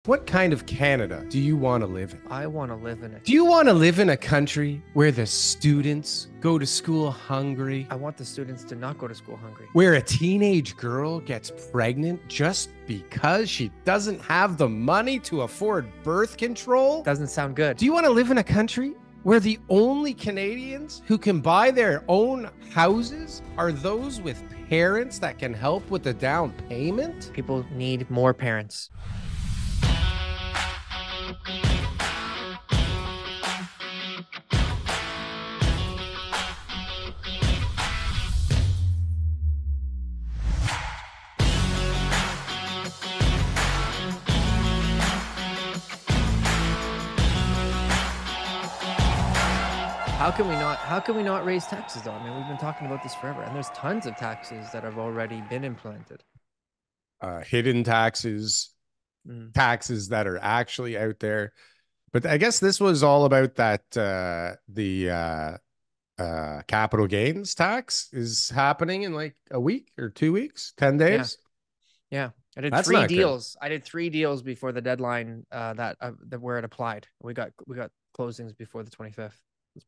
What kind of Canada do you want to live in? I want to live in it. Do you want to live in a country where the students go to school hungry? I want the students to not go to school hungry. Where a teenage girl gets pregnant just because she doesn't have the money to afford birth control? Doesn't sound good. Do you want to live in a country where the only Canadians who can buy their own houses are those with parents that can help with the down payment? People need more parents. How can we not raise taxes though? I mean, we've been talking about this forever, and there's tons of taxes that have already been implemented. Hidden taxes, taxes that are actually out there. But I guess this was all about that the capital gains tax is happening in like a week or 2 weeks, 10 days. Yeah. I did That's three not good. deals. I did 3 deals before the deadline that where it applied. We got closings before the 25th.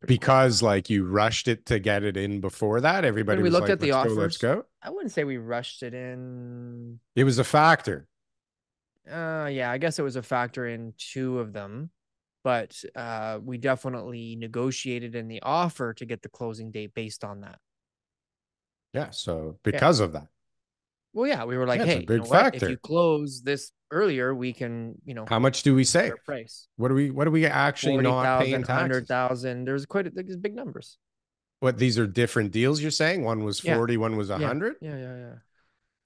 Because cool. Like you rushed it to get it in before that. Everybody when we was looked like, at the let's offers, go, let's go. I wouldn't say we rushed it in. It was a factor. Yeah, I guess it was a factor in 2 of them, but we definitely negotiated in the offer to get the closing date based on that. Yeah, so because of that. Well, yeah, we were like, hey, big factor. If you close this earlier, we can, how much do we save? Price. What do we actually 40, not paying taxes? 100,000. There's there's big numbers. What, these are different deals you're saying? One was 40, one was 100? Yeah.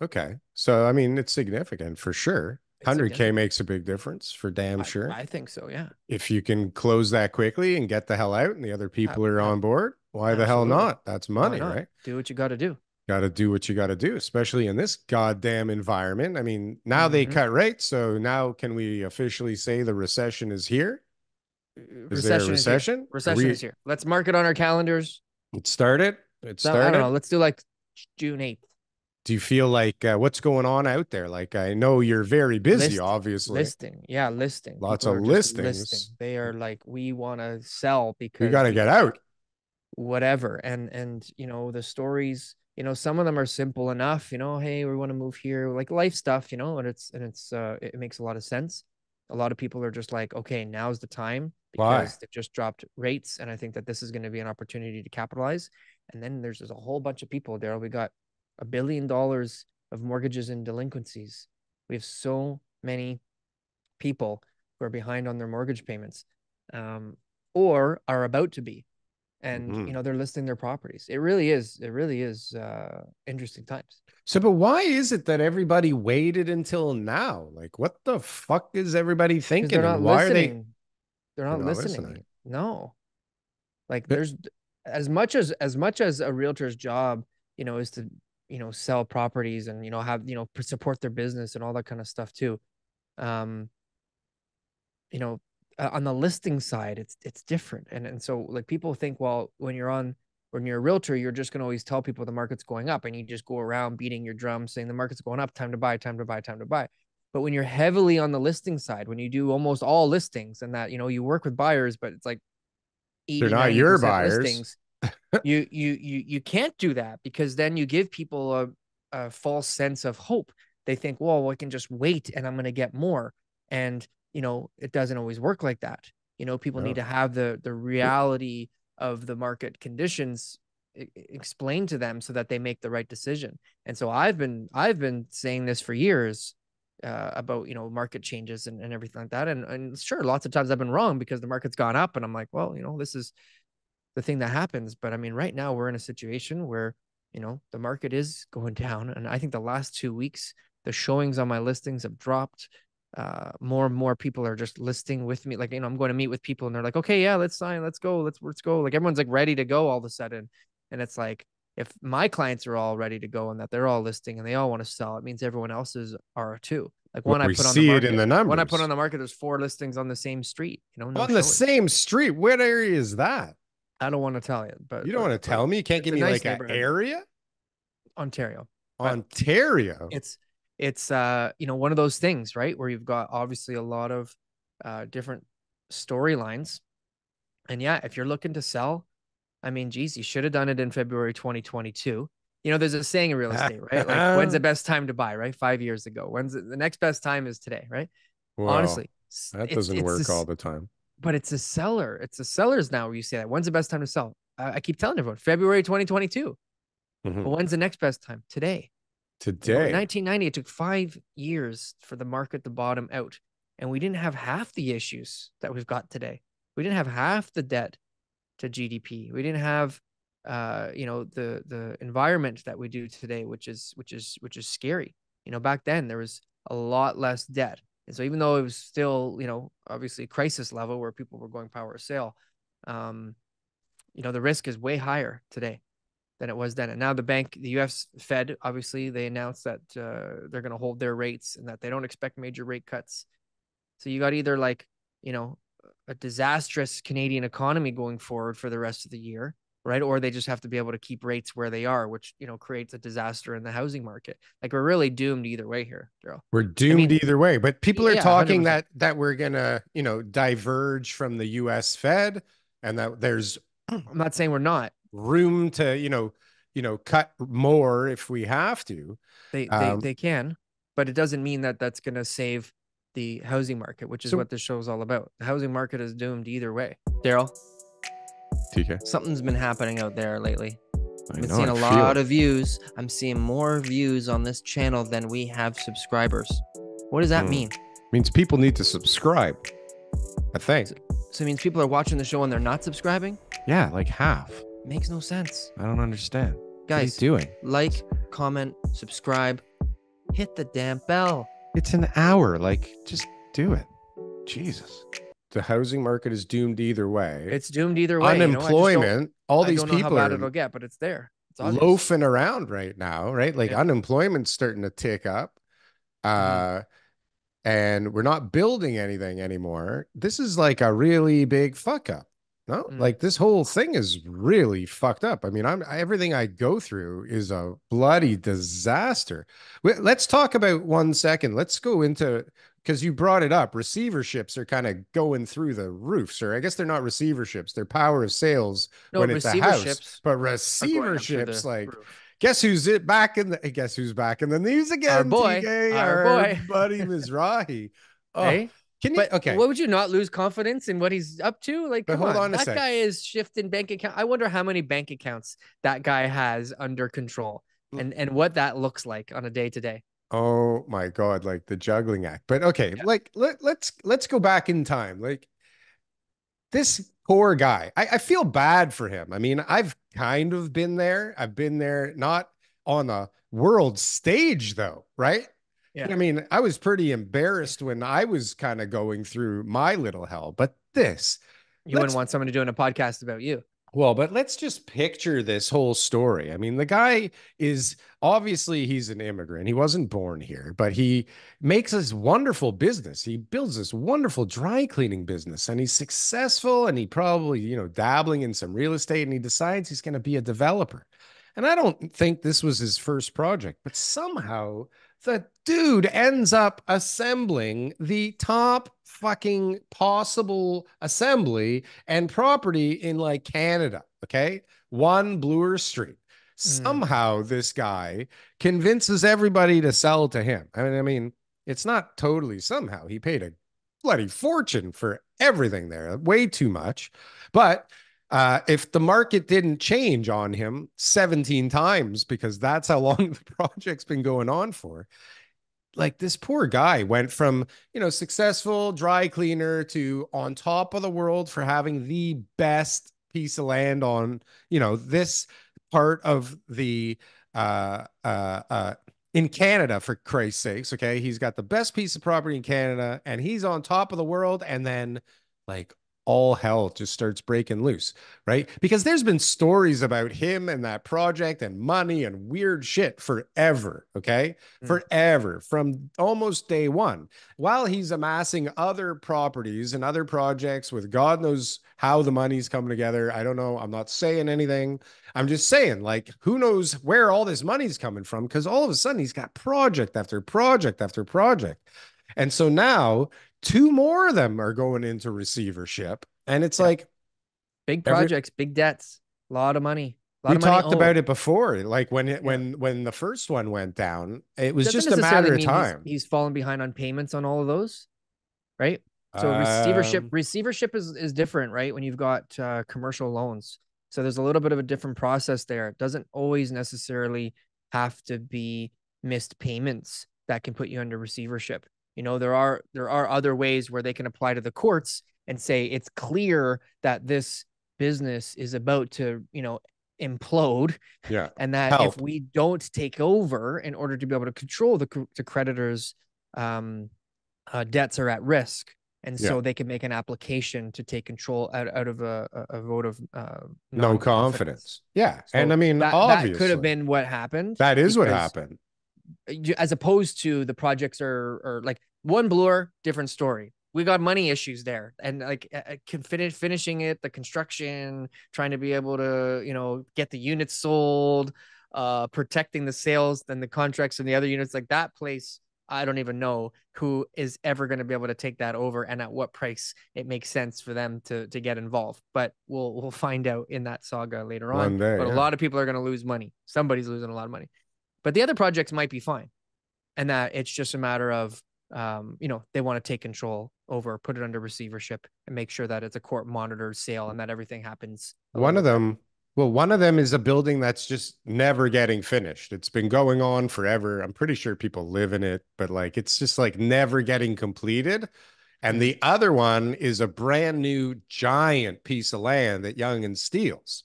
Okay. So, I mean, it's significant for sure. 100K makes a big difference for damn sure. I think so, yeah. If you can close that quickly and get the hell out and the other people are on board, why the hell not? That's money, right? Do what you got to do. Got to do what you got to do, especially in this goddamn environment. I mean, now they cut rates. So now can we officially say the recession is here? Is there a recession? Recession is here. Let's mark it on our calendars. It started. I don't know. Let's do like June 8th. Do you feel like what's going on out there? Like, I know you're very busy, obviously. Listing. Lots of listings. They are like, we want to sell because we got to get out. Whatever. And the stories, some of them are simple enough, hey, we want to move here, like life stuff, and it makes a lot of sense. A lot of people are just like, okay, now's the time because they've just dropped rates. And I think that this is going to be an opportunity to capitalize. And then there's just a whole bunch of people, Darryl. We got $1 billion of mortgages and delinquencies. We have so many people who are behind on their mortgage payments, or are about to be. And they're listing their properties. It really is interesting times. So, but why is it that everybody waited until now? Like, what the fuck is everybody thinking? And why listening. They're not listening. No, like there's as much as a realtor's job, is to sell properties and have support their business and all that kind of stuff too. On the listing side, it's different. And so like people think, well, when you're a realtor, you're just going to always tell people the market's going up and you just go around beating your drum saying the market's going up, time to buy, time to buy, time to buy. But when you're heavily on the listing side, when you do almost all listings and that, you work with buyers, but it's like 80, they're not your buyers. Listings, you can't do that because then you give people a false sense of hope. They think, well, I can just wait and I'm going to get more. And it doesn't always work like that. People need to have the reality of the market conditions explained to them so that they make the right decision. And so I've been saying this for years about, market changes and everything like that. And sure, lots of times I've been wrong because the market's gone up and I'm like, well, this is the thing that happens. But I mean, right now we're in a situation where, the market is going down. And I think the last 2 weeks, the showings on my listings have dropped. More and more people are just listing with me. Like, I'm going to meet with people and they're like, okay, yeah, let's sign. Let's go. Let's go. Like everyone's like ready to go all of a sudden. And it's like, if my clients are all ready to go and that they're all listing and they all want to sell, it means everyone else's are too. Like when I put on the market, when I put on the market, there's 4 listings on the same street, no on the same street. What area is that? I don't want to tell you, but you don't want to tell me. You can't give me like an area. Ontario. Ontario. it's one of those things, right, where you've got obviously a lot of different storylines. And yeah, if you're looking to sell, I mean, geez, you should have done it in February 2022. There's a saying in real estate, right? Like, when's the best time to buy, right? 5 years ago. When's the next best time is today, right? Well, Honestly, that it's doesn't it's work all this, the time. but it's a seller. It's a seller's now where you say that. When's the best time to sell? I keep telling everyone February 2022. Mhm. But when's the next best time? Today. In Today. 1990, it took 5 years for the market to bottom out. And we didn't have half the issues that we've got today. We didn't have half the debt to GDP. We didn't have the environment that we do today, which is scary. Back then there was a lot less debt. And so even though it was still, obviously crisis level where people were going power of sale, the risk is way higher today than it was then. And now the US Fed, obviously, they announced that they're going to hold their rates and that they don't expect major rate cuts. So you got either like, a disastrous Canadian economy going forward for the rest of the year, right? Or they just have to be able to keep rates where they are, which, creates a disaster in the housing market. Like we're really doomed either way here, Darryl. We're I doomed mean, either way, but people are yeah, talking 100%. that we're gonna, diverge from the US Fed and that there's I'm not saying we're not. room to, cut more if we have to. They can, but it doesn't mean that that's going to save the housing market, which is So what this show is all about. The housing market is doomed either way. Darryl, TK, something's been happening out there lately. I've been know, seeing I a feel lot it. of views. I'm seeing more views on this channel than we have subscribers. What does that mean? Means people need to subscribe, I think. So it means people are watching the show and they're not subscribing? Yeah, like half. Makes no sense. I don't understand. Guys, what are you doing? Like, comment, subscribe, hit the damn bell. It's an hour. Like, just do it. Jesus. The housing market is doomed either way. It's doomed either way. Unemployment, all I these don't know how people bad are it'll get, but it's there. It's obvious. loafing around right now, right? Like Yeah. unemployment's starting to tick up. And we're not building anything anymore. This is like a really big fuck up. No, like this whole thing is really fucked up. I mean, everything I go through is a bloody disaster. Let's talk about 1 second. Let's go into, because you brought it up. Receiverships are kind of going through the roof, sir. I guess they're not receiverships. They're power of sales No, when it's a house, receiverships but are going up through receiverships, the like, roof. guess who's back in the news Our again, boy, TK, our our boy. buddy Mizrahi. Oh, Hey, can you? but Okay, what would you not lose confidence in what he's up to? Like, but come hold on, on a that sec. guy is shifting bank account. I wonder how many bank accounts that guy has under control, and what that looks like on a day to day. Oh my God, like the juggling act. But okay, Yeah. like let's go back in time. Like this poor guy. I feel bad for him. I mean, I've kind of been there. I've been there, not on a world stage though, right? Yeah. I mean, I was pretty embarrassed when I was kind of going through my little hell, but this, You wouldn't let's want somebody doing a podcast about you. well, but let's just picture this whole story. I mean, the guy is obviously he's an immigrant. He wasn't born here, but he makes this wonderful business. He builds this wonderful dry cleaning business and he's successful and he probably, dabbling in some real estate and he decides he's going to be a developer. And I don't think this was his first project, but somehow the dude ends up assembling the top fucking possible assembly and property in like Canada. Okay. One Bloor Street. Somehow this guy convinces everybody to sell to him. I mean, it's not totally somehow. He paid a bloody fortune for everything there, way too much. But if the market didn't change on him 17 times, because that's how long the project's been going on for, like this poor guy went from, successful dry cleaner to on top of the world for having the best piece of land on, this part of the, in Canada, for Christ's sakes. Okay. He's got the best piece of property in Canada and he's on top of the world. And then like all hell just starts breaking loose, right? Because there's been stories about him and that project and money and weird shit forever, okay? Forever, from almost day one, while he's amassing other properties and other projects with God knows how the money's coming together. I don't know. I'm not saying anything. I'm just saying, like, who knows where all this money's coming from? Because all of a sudden he's got project after project after project. And so now two more of them are going into receivership. And it's like big every projects, big debts, a lot of money, we talked owed. about it before. Like when the first one went down, it was Doesn't just a necessarily matter of mean time. he's fallen behind on payments on all of those, right? So Um, receivership is different, right? When you've got commercial loans. So there's a little bit of a different process there. It doesn't always necessarily have to be missed payments that can put you under receivership. You know, there are other ways where they can apply to the courts and say it's clear that this business is about to, implode, yeah. and that if Help. we don't take over in order to be able to control the creditors, debts are at risk, and Yeah. so they can make an application to take control out of a vote of No non-confidence. confidence. Yeah. And So I mean, that could have obviously, been what happened, that is what because happened. as opposed to the projects are like one Bloor, different story. We got money issues there, and like finishing it, the construction, trying to be able to get the units sold, protecting the sales, then the contracts and the other units, like that place. I don't even know who is ever going to be able to take that over and at what price it makes sense for them to get involved. But we'll find out in that saga later on. One day, But a yeah. lot of people are going to lose money. Somebody's losing a lot of money. But the other projects might be fine, and that it's just a matter of they want to take control over, put it under receivership, and make sure that it's a court monitored sale and that everything happens a One little of bit better. them, well, one of them is a building that's just never getting finished. It's been going on forever. I'm pretty sure people live in it, but like it's just like never getting completed. And the other one is a brand new giant piece of land that Young and Steels.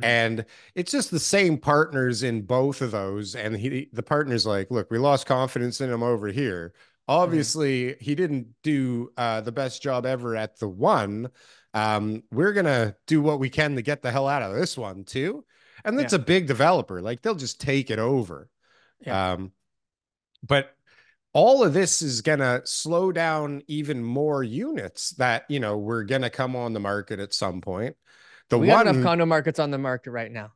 And it's just the same partners in both of those. And the partner's like, look, we lost confidence in him over here. Obviously, he didn't do the best job ever at the one. We're going to do what we can to get the hell out of this one, too. And that's Yeah. a big developer. Like, they'll just take it over. Yeah. But all of this is going to slow down even more units that, we're going to come on the market at some point. The We got enough one condo markets on the market right now.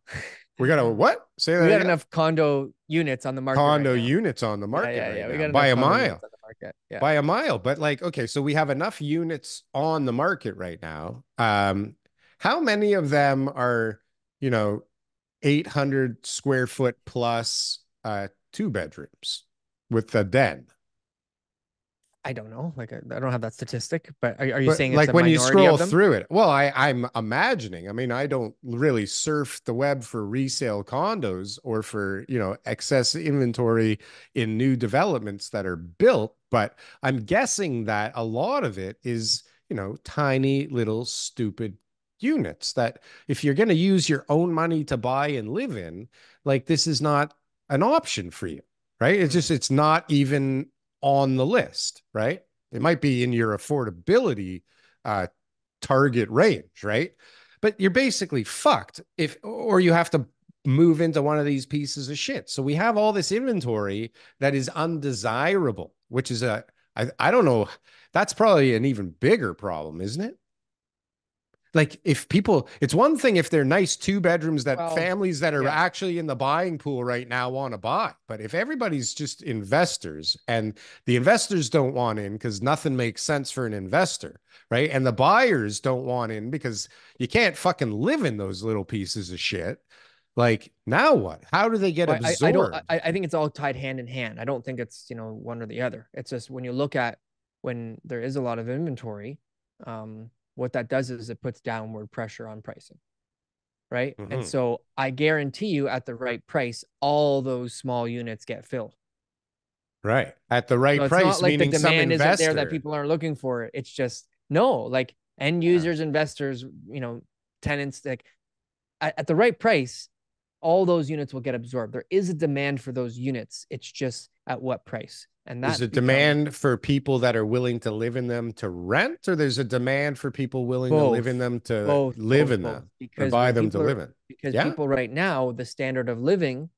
we got a what? Say We that got again. enough condo units on the market right Condo now. units on the Yeah, market yeah, right yeah. We now got by enough a condo mile. units on the market. Yeah. By a mile. But like, okay, so we have enough units on the market right now. How many of them are, 800 square foot plus two bedrooms with a den? I don't know. Like, I don't have that statistic, but are you But saying it's like a when you minority scroll of them? through it, well, I'm imagining. I mean, I don't really surf the web for resale condos or for, excess inventory in new developments that are built, but I'm guessing that a lot of it is, tiny little stupid units that if you're going to use your own money to buy and live in, like this is not an option for you, right? It's not even on the list, right? It might be in your affordability uh, target range, right? But you're basically fucked or you have to move into one of these pieces of shit. So we have all this inventory that is undesirable, which is I don't know. That's probably an even bigger problem, isn't it? Like if people, it's one thing if they're nice two bedrooms that Well, families that are yeah. actually in the buying pool right now want to buy. But if everybody's just investors and the investors don't want in because nothing makes sense for an investor, right? And the buyers don't want in because you can't fucking live in those little pieces of shit. Like now what? How do they get Well, I don't. absorbed? I think it's all tied hand in hand. I don't think it's one or the other. It's just when you look at when there is a lot of inventory, what that does is it puts downward pressure on pricing, right? And so I guarantee you, at the right price, all those small units get filled. Right. At the right So it's price, not like the meaning some demand isn't there that investor. people aren't looking for it. It's just no, like end Yeah. users, investors, tenants, like at the right price, all those units will get absorbed. There is a demand for those units. It's just at what price. And There's that's a become demand for people that are willing to live in them to rent, or there's a demand for people willing to live in both, them to live in both. them or Because buy when them to people are, live in. because Yeah. people right now, the standard of living,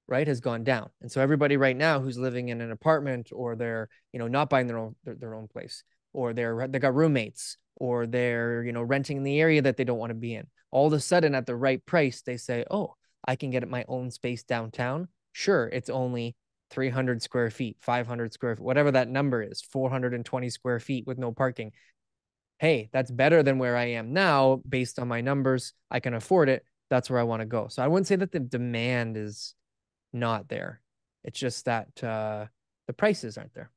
right, has gone down. And so everybody right now who's living in an apartment, or they're, not buying their own place, or they got roommates, or they're, renting in the area that they don't want to be in. All of a sudden at the right price, they say, "Oh, I can get my own space downtown." Sure, it's only 300 square feet, 500 square feet, whatever that number is, 420 square feet with no parking. Hey, that's better than where I am now based on my numbers. I can afford it. That's where I want to go. So I wouldn't say that the demand is not there. It's just that the prices aren't there.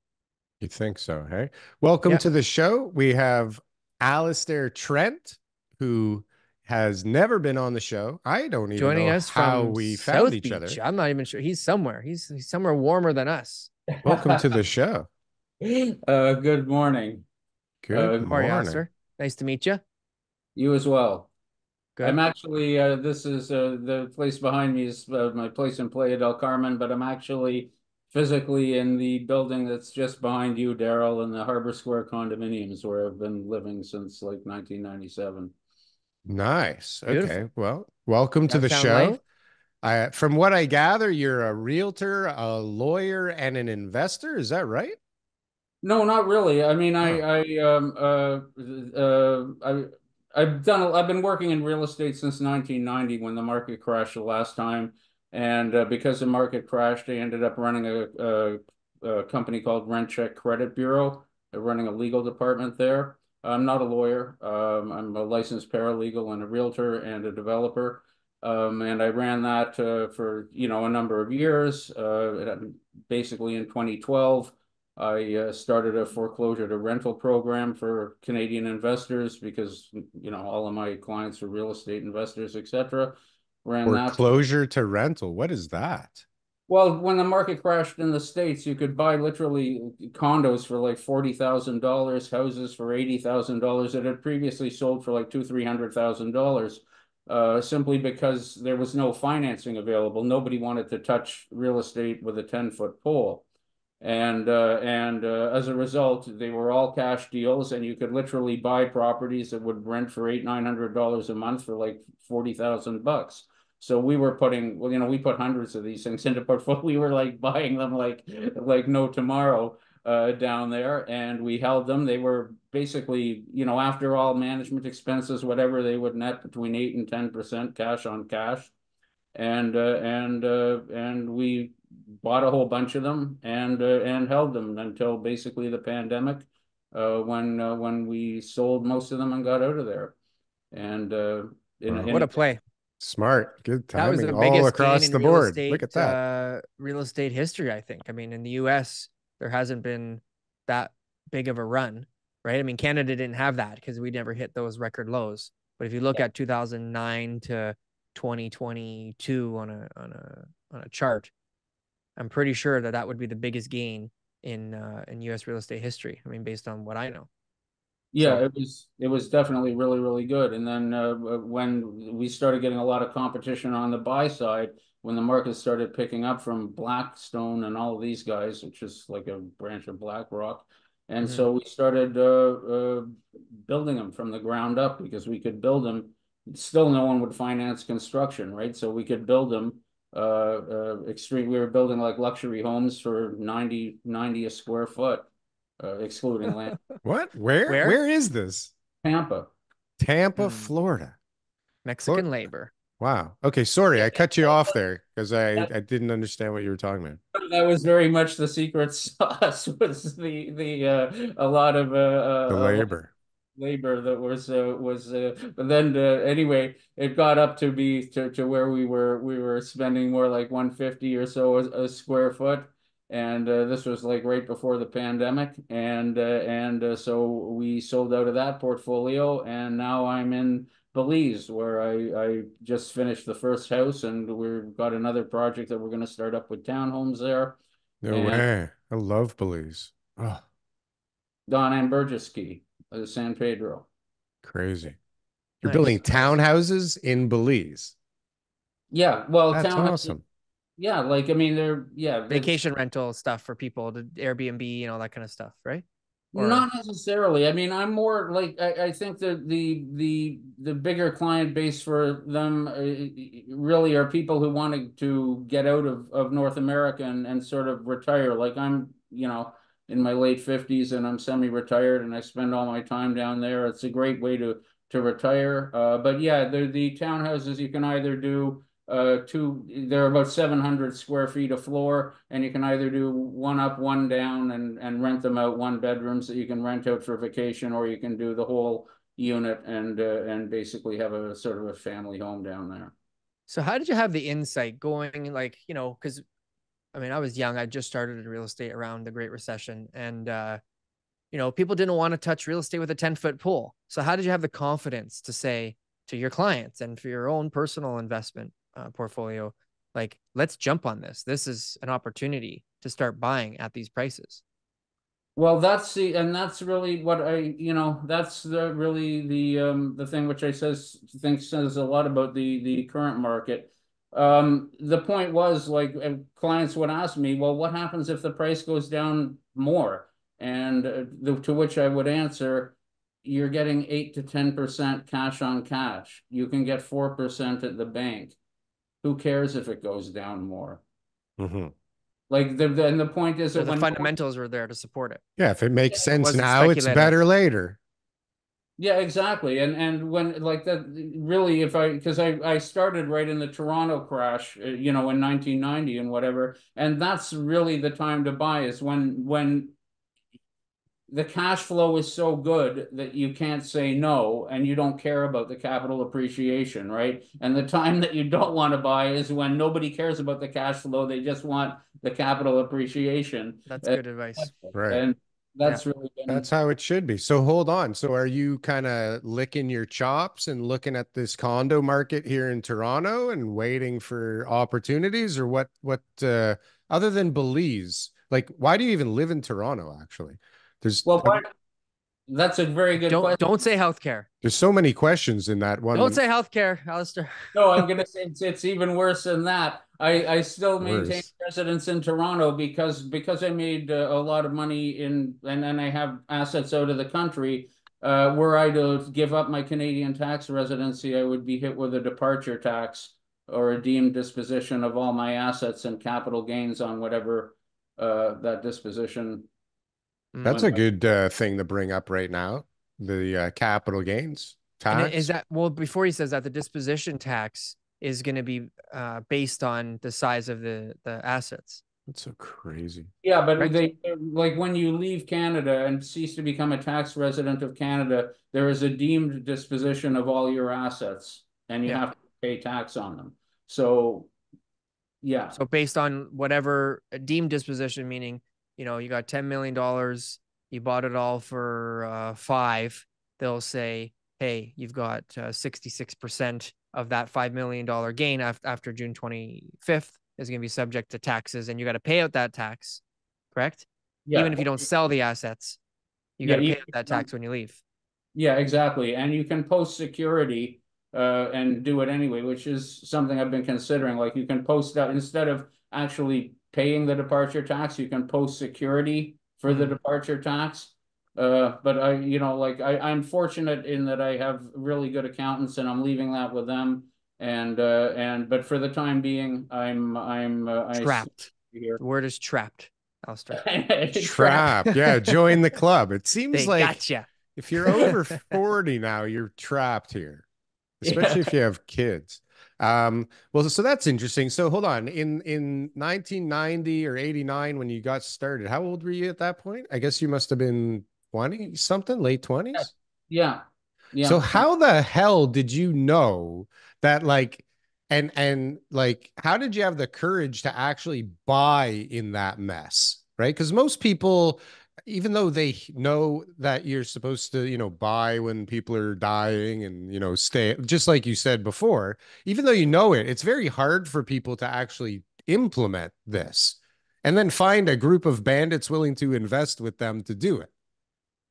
You think so, hey? Welcome Yeah. to the show. We have Allistair Trent, who has never been on the show. I don't even Joining know us how from we found South each Beach. other. I'm not even sure. He's somewhere. He's somewhere warmer than us. Welcome to the show. Good morning. Good How are you, morning. Alistair? Nice to meet you. You as well. I'm Good. actually, this is the place behind me is my place in Playa del Carmen, but I'm actually physically in the building that's just behind you, Darryl, in the Harbor Square condominiums where I've been living since like 1997. Nice. Beautiful. Okay. Well, welcome to the Downtown life. show. From what I gather, you're a realtor, a lawyer, and an investor. Is that right? No, not really. I mean, Oh, I've been working in real estate since 1990 when the market crashed the last time, and because the market crashed, I ended up running a company called Rent Check Credit Bureau, running a legal department there. I'm not a lawyer. I'm a licensed paralegal and a realtor and a developer. And I ran that for a number of years. Basically in 2012. I started a foreclosure to rental program for Canadian investors because, all of my clients are real estate investors, etc. Ran that. foreclosure to rental. What is that? Well, when the market crashed in the States, you could buy literally condos for like $40,000, houses for $80,000 that had previously sold for like $300,000, simply because there was no financing available. Nobody wanted to touch real estate with a 10-foot pole. And as a result, they were all cash deals, and you could literally buy properties that would rent for $800-900 a month for like $40,000. So we were putting, well, we put hundreds of these things into portfolio. We were like buying them like no tomorrow down there, and we held them. They were basically, after all management expenses, whatever, they would net between 8 and 10% cash on cash, and we bought a whole bunch of them and held them until basically the pandemic, when we sold most of them and got out of there. And Wow. What a play. Smart. Good That was timing the all biggest gain across in the board. Look at that. real estate history, I think. I mean, in the US, there hasn't been that big of a run, right? I mean, Canada didn't have that because we never hit those record lows. But if you look at 2009 to 2022 on a chart, I'm pretty sure that that would be the biggest gain in US real estate history. I mean, based on what I know. Yeah, So, it was definitely really, really good. And then when we started getting a lot of competition on the buy side, when the market started picking up from Blackstone and all of these guys, which is like a branch of BlackRock, and mhm. so we started building them from the ground up because we could build them. Still, no one would finance construction, right? So we could build them extreme. We were building like luxury homes for 90 a square foot, excluding land. What? Where? Where? Where is this? Tampa. Tampa, Mm, Florida. Mexican labor. Wow. Okay, sorry, I cut you off there because That, I didn't understand what you were talking about. that was very much the secret sauce. Was the a lot of The labor. labor that but then anyway, it got up to be to where we were spending more like 150 or so a square foot, and this was like right before the pandemic, and so we sold out of that portfolio, and now I'm in Belize, where I just finished the first house, and we've got another project that we're going to start up with townhomes there. No And way. I love Belize. Oh, Don and Burgess Key, San Pedro. crazy. You're building Nice, nice. townhouses in Belize. Yeah, well, That's townhouses awesome. Yeah, like I mean, Vacation rental stuff for people to Airbnb and all that kind of stuff, right? Or not necessarily. I mean, I'm more like I think that the bigger client base for them really are people who wanted to get out of North America and sort of retire. Like I'm, in my late 50s and I'm semi-retired and I spend all my time down there. It's a great way to retire. But yeah, the townhouses you can either do they're about 700 square feet of floor, and you can either do one up, one down, and rent them out, one bedrooms that you can rent out for vacation, or you can do the whole unit and basically have a sort of a family home down there. so how did you have the insight going, like, because I mean, I was young. I just started in real estate around the Great Recession, and people didn't want to touch real estate with a 10-foot pole. So how did you have the confidence to say to your clients and for your own personal investment portfolio, like, let's jump on this. This is an opportunity to start buying at these prices. Well, that's really what that's the thing which I think says a lot about the current market. The point was like clients would ask me, well, what happens if the price goes down more? And to which I would answer, you're getting 8 to 10% cash on cash. You can get 4% at the bank. Who cares if it goes down more? Mm-hmm. Like and the point is So that the when fundamentals were there to support it. Yeah, if it makes sense wasn't now, it's speculative. better later. yeah, exactly. And when like that really if I because I started right in the Toronto crash, in 1990 and whatever, and that's really the time to buy is when the cash flow is so good that you can't say no and you don't care about the capital appreciation, right? And the time that you don't want to buy is when nobody cares about the cash flow. They just want the capital appreciation. That's good advice. Right. And Yeah. that's really That's how it should be. So hold on. So are you kind of licking your chops and looking at this condo market here in Toronto and waiting for opportunities, or what other than Belize? Like, why do you even live in Toronto actually? There's well, that's a very good question. Don't say healthcare. there's so many questions in that one. Don't say healthcare, Allistair. No, I'm gonna say it's even worse than that. I still maintain Worse. residence in Toronto because I made a lot of money and then I have assets out of the country. Were I to give up my Canadian tax residency, I would be hit with a departure tax or a deemed disposition of all my assets and capital gains on whatever that disposition. That's a good thing to bring up right now. The capital gains And tax. is that, well, before he says that, the disposition tax is going to be based on the size of the assets. That's so crazy. Yeah, but Correct? they like when you leave Canada and cease to become a tax resident of Canada, there is a deemed disposition of all your assets, and you have to pay tax on them. So, yeah. So based on whatever deemed disposition, meaning, you got $10 million, you bought it all for 5, they'll say, hey, you've got 66% of that $5 million gain after June 25th is going to be subject to taxes, and you got to pay out that tax, correct? Yeah. Even if you don't sell the assets, you got to pay out that tax when you leave. Yeah, exactly. And you can post security and do it anyway, which is something I've been considering. Like you can post that instead of actually paying the departure tax, you can post security for the departure tax. But I'm fortunate in that I have really good accountants and I'm leaving that with them. But for the time being, I'm trapped. Here. The word is trapped, Allistair. Trapped. Yeah, join the club. It seems they like gotcha. If you're over 40 now, you're trapped here, especially if you have kids. Well, so that's interesting. So hold on. In 1990 or 89, when you got started, how old were you at that point? I guess you must have been 20 something, late 20s. Yeah. Yeah. So how the hell did you know that and like how did you have the courage to actually buy in that mess? Right? Because most people, even though they know that you're supposed to, buy when people are dying and, stay, just like you said before, even though it's very hard for people to actually implement this and then find a group of bandits willing to invest with them to do it.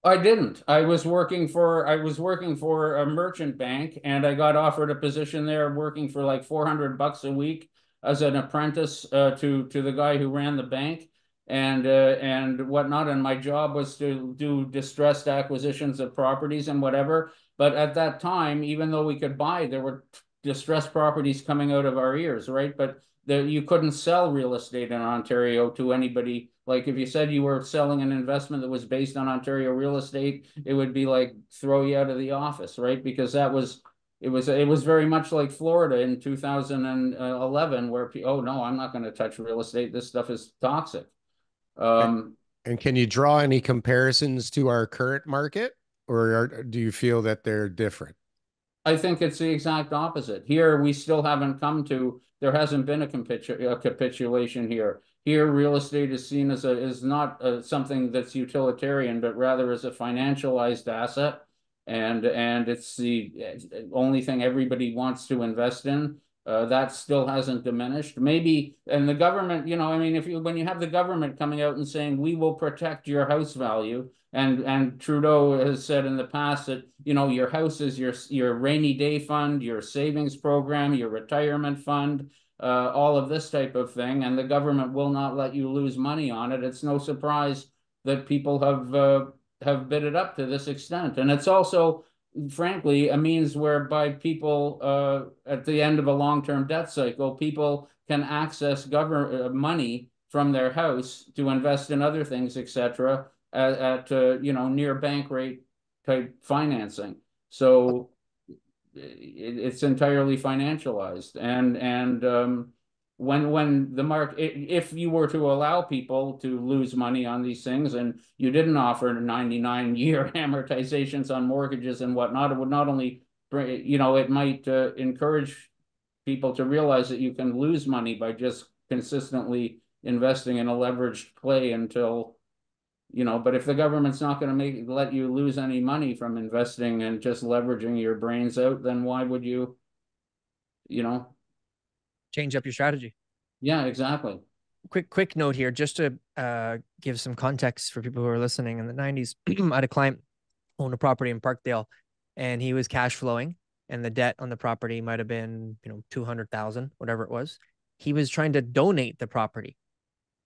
I didn't. I was working for a merchant bank and I got offered a position there working for like $400 a week as an apprentice to the guy who ran the bank and whatnot. And my job was to do distressed acquisitions of properties and whatever. But at that time, even though we could buy, there were distressed properties coming out of our ears, right? But you couldn't sell real estate in Ontario to anybody. Like if you said you were selling an investment that was based on Ontario real estate, it would be like throw you out of the office, right? Because that was it was very much like Florida in 2011, where oh no, I'm not going to touch real estate. This stuff is toxic. And can you draw any comparisons to our current market, or do you feel that they're different? I think it's the exact opposite. Here, we still haven't come to, there hasn't been a capitulation here. Here, real estate is seen as is not something that's utilitarian, but rather as a financialized asset. And it's the only thing everybody wants to invest in. That still hasn't diminished. Maybe, and the government, I mean, when you have the government coming out and saying, we will protect your house value, and Trudeau has said in the past that, your house is your rainy day fund, your savings program, your retirement fund, all of this type of thing, and the government will not let you lose money on it. It's no surprise that people have bid it up to this extent. And it's also, frankly, a means whereby people, at the end of a long-term debt cycle, people can access government money from their house to invest in other things, etc., at near bank rate type financing. So it's entirely financialized. And when the market, if you were to allow people to lose money on these things and you didn't offer 99-year amortizations on mortgages and whatnot, it would not only it might encourage people to realize that you can lose money by just consistently investing in a leveraged play until, but if the government's not going to let you lose any money from investing and just leveraging your brains out, then why would you, change up your strategy? Yeah, exactly. Quick note here, just to give some context for people who are listening. In the 90s, I had a client own a property in Parkdale, and he was cash flowing, and the debt on the property might have been, 200,000, whatever it was. He was trying to donate the property.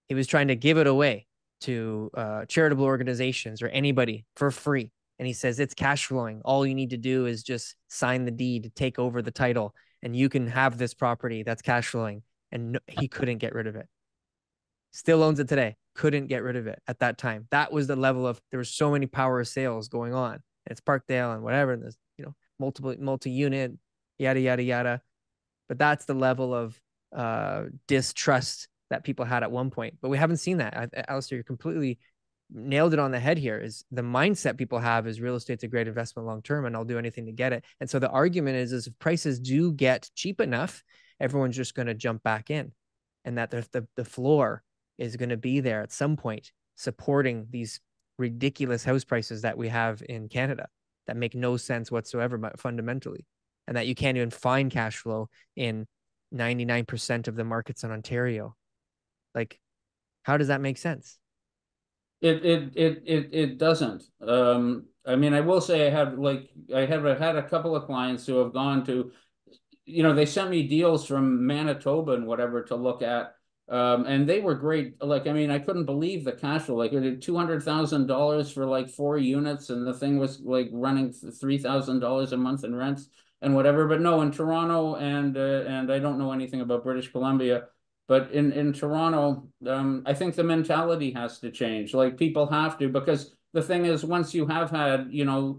He was trying to give it away to charitable organizations or anybody for free. And he says, it's cash flowing. All you need to do is just sign the deed, take over the title, and you can have this property that's cash flowing. And he couldn't get rid of it. Still owns it today. Couldn't get rid of it at that time. That was the level of, there was so many power of sales going on. And it's Parkdale and whatever, and there's, multi-unit, yada, yada, yada. But that's the level of distrust that people had at one point. But we haven't seen that. Allistair, you completely nailed it on the head here. Is the mindset people have is real estate's a great investment long-term, and I'll do anything to get it. And so the argument is if prices do get cheap enough, everyone's just going to jump back in, and that the floor is going to be there at some point supporting these ridiculous house prices that we have in Canada that make no sense whatsoever, but fundamentally, and that you can't even find cash flow in 99% of the markets in Ontario. Like, how does that make sense? It doesn't. I mean, I will say I have had a couple of clients who have gone to, they sent me deals from Manitoba and whatever to look at. And they were great. Like, I mean, I couldn't believe the cash flow. Like, it did $200,000 for like 4 units, and the thing was like running $3,000 a month in rents and whatever. But no, in Toronto and I don't know anything about British Columbia, but in Toronto, I think the mentality has to change. Like, people have to, because the thing is, once you have had,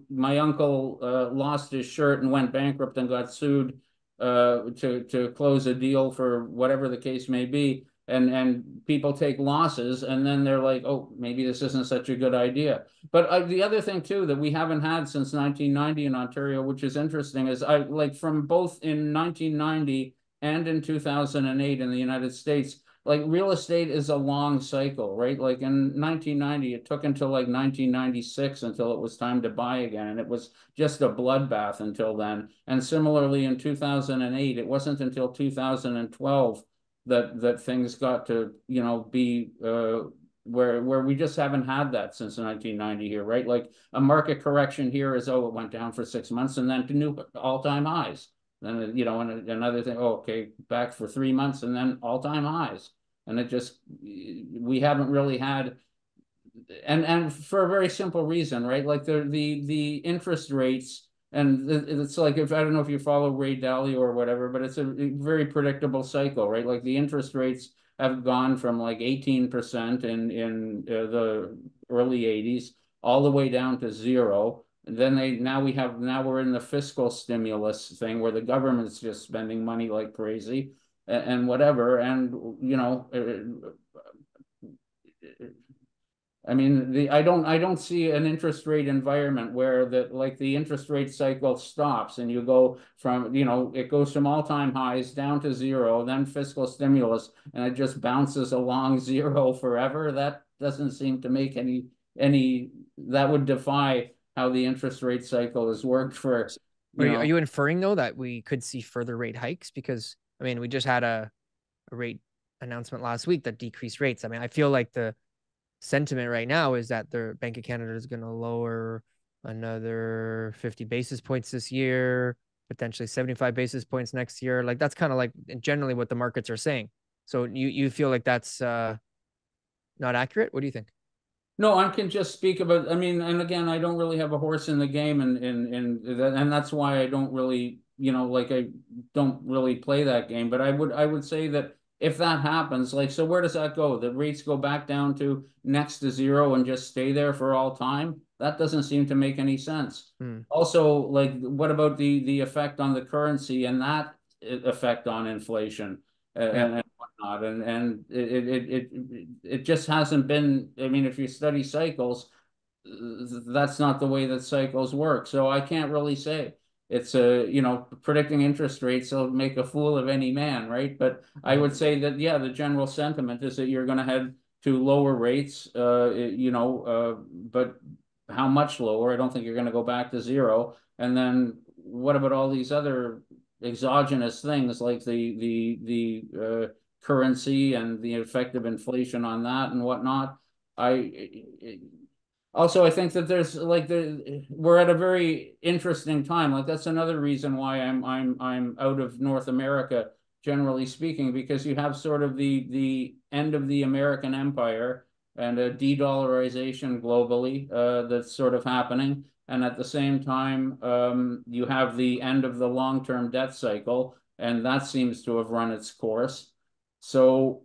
my uncle lost his shirt and went bankrupt and got sued to close a deal for whatever the case may be. And people take losses, and then they're like, oh, maybe this isn't such a good idea. But the other thing too that we haven't had since 1990 in Ontario, which is interesting, is from both in 1990 and in 2008 in the United States, like, real estate is a long cycle, right? Like, in 1990, it took until like 1996 until it was time to buy again, and it was just a bloodbath until then. And similarly, in 2008, it wasn't until 2012 that things got to be where we just haven't had that since 1990 here, right? Like, a market correction here is, oh, it went down for 6 months and then to new all-time highs. Then, you know, and another thing, oh, okay, back for 3 months and then all-time highs. And it just, we haven't really had, and for a very simple reason, right? Like the interest rates, and it's like, if I don't know if you follow Ray Dalio or whatever, but it's a very predictable cycle, right? Like the interest rates have gone from like 18% in the early 80s all the way down to zero. And then now we're in the fiscal stimulus thing where the government's just spending money like crazy and whatever. And, you know, I mean, I don't see an interest rate environment where the interest rate cycle stops and you go from, you know, it goes from all-time highs down to zero, then fiscal stimulus, and it just bounces along zero forever. That doesn't seem to make any that would defy how the interest rate cycle has worked for, Are you inferring though that we could see further rate hikes? Because I mean, we just had a rate announcement last week that decreased rates. I mean, I feel like the sentiment right now is that the Bank of Canada is going to lower another 50 basis points this year, potentially 75 basis points next year. Like that's kind of like generally what the markets are saying. So you feel like that's not accurate? What do you think? No, I can just speak about, I mean, and again, I don't really have a horse in the game, and that's why I don't really, you know, like I don't really play that game. But I would say that if that happens, like, so where does that go? The rates go back down to next to zero and just stay there for all time? That doesn't seem to make any sense. Also, like, what about the effect on the currency and that effect on inflation? And whatnot, and it just hasn't been. I mean, if you study cycles, that's not the way that cycles work. So I can't really say. It's you know, predicting interest rates will make a fool of any man, right? But I would say that, yeah, the general sentiment is that you're going to head to lower rates, you know, but how much lower? I don't think you're going to go back to zero. And then what about all these other exogenous things like the currency and the effect of inflation on that and whatnot? Also, I think that there's like we're at a very interesting time. Like that's another reason why I'm out of North America, generally speaking, because you have sort of the end of the American empire and a de-dollarization globally that's sort of happening. And at the same time, you have the end of the long-term debt cycle, and that seems to have run its course. So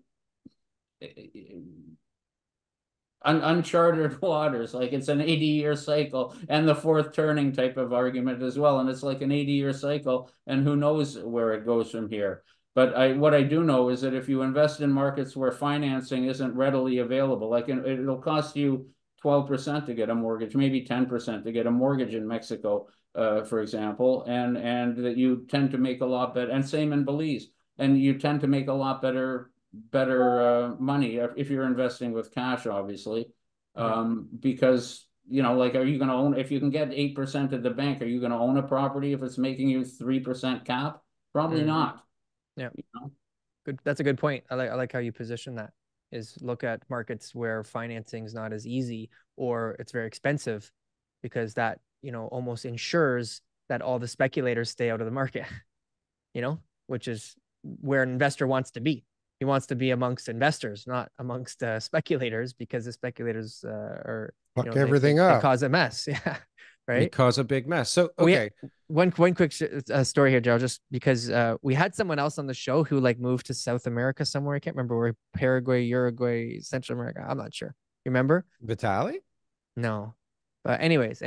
uncharted waters, like it's an 80-year cycle and the fourth turning type of argument as well. And it's like an 80-year cycle, and who knows where it goes from here. But what I do know is that if you invest in markets where financing isn't readily available, like it'll cost you 12% to get a mortgage, maybe 10% to get a mortgage in Mexico, for example, and that you tend to make a lot better, and same in Belize, and you tend to make a lot better money if you're investing with cash, obviously, because, you know, like, are you going to own, if you can get 8% at the bank, are you going to own a property if it's making you 3% cap? Probably not. Yeah. You know? Good. That's a good point. I like how you position that, is look at markets where financing is not as easy or it's very expensive, because that, you know, almost ensures that all the speculators stay out of the market, you know, which is where an investor wants to be. He wants to be amongst investors, not amongst speculators, because the speculators are fuck everything up. They cause a mess. Yeah. Right. They cause a big mess. So, okay. One quick story here, Joe, just because we had someone else on the show who like moved to South America somewhere. I can't remember where, Paraguay, Uruguay, Central America. I'm not sure. You remember? Vitaly? No. But anyways,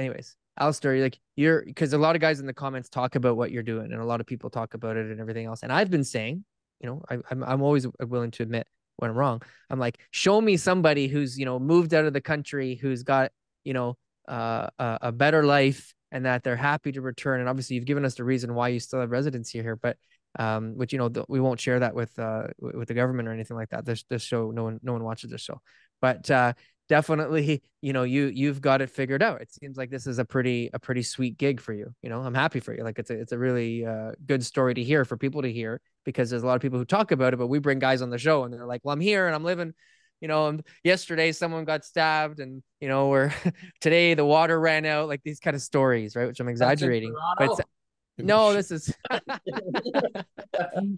Allistair, like because a lot of guys in the comments talk about what you're doing, and a lot of people talk about it and everything else. And I've been saying, you know, I'm always willing to admit when I'm wrong. I'm like, show me somebody who's, you know, moved out of the country, who's got, you know, a better life, and that they're happy to return. And obviously you've given us the reason why you still have residency here, but which, you know, we won't share that with the government or anything like that. This show, no one watches this show, but definitely, you know, you've got it figured out. It seems like this is a pretty sweet gig for you. You know, I'm happy for you. Like it's a really good story to hear, for people to hear, because there's a lot of people who talk about it, but we bring guys on the show and they're like, well, I'm here and I'm living, you know, yesterday someone got stabbed, and, you know, today the water ran out, like these kind of stories, right? Which I'm exaggerating, but No, this is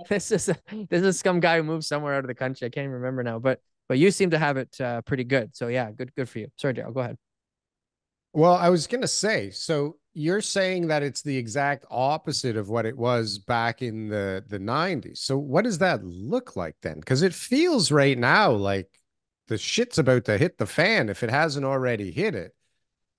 this is some guy who moved somewhere out of the country. I can't even remember now, but you seem to have it pretty good. So yeah, good for you. Sorry, Darryl, go ahead. Well, I was going to say, so you're saying that it's the exact opposite of what it was back in the 90s. So what does that look like then? Because it feels right now like the shit's about to hit the fan if it hasn't already hit it.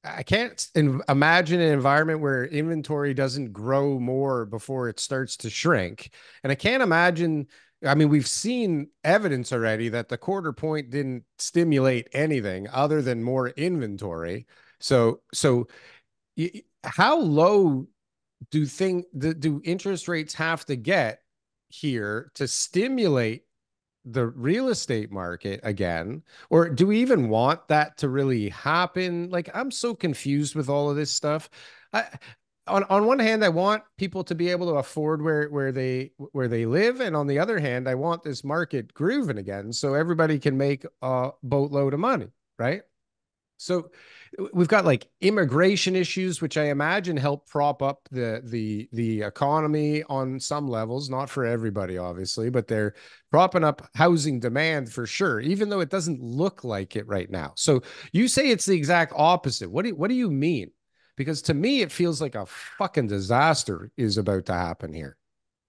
I can't imagine an environment where inventory doesn't grow more before it starts to shrink. And I can't imagine, I mean, we've seen evidence already that the quarter point didn't stimulate anything other than more inventory. So how low do interest rates have to get here to stimulate the real estate market again? Or do we even want that to really happen? Like, I'm so confused with all of this stuff. I, on one hand, I want people to be able to afford where they live, and on the other hand, I want this market grooving again so everybody can make a boatload of money, right? So we've got like immigration issues, which I imagine help prop up the economy on some levels, not for everybody, obviously, but they're propping up housing demand for sure, even though it doesn't look like it right now. So you say it's the exact opposite. What do you mean? Because to me, it feels like a fucking disaster is about to happen here.